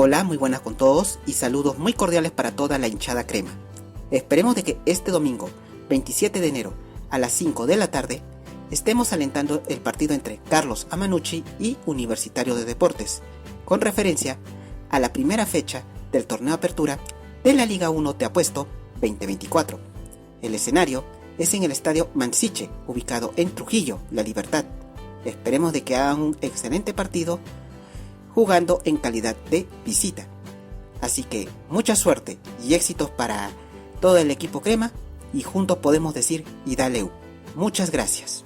Hola, muy buenas con todos y saludos muy cordiales para toda la hinchada crema. Esperemos de que este domingo, 27 de enero, a las 5 de la tarde, estemos alentando el partido entre Carlos Amanucci y Universitario de Deportes, con referencia a la primera fecha del torneo Apertura de la Liga 1 Te Apuesto 2024. El escenario es en el Estadio Mansiche, ubicado en Trujillo, La Libertad. Esperemos de que hagan un excelente partido jugando en calidad de visita. Así que mucha suerte y éxitos para todo el equipo crema y juntos podemos decir y dale U. Muchas gracias.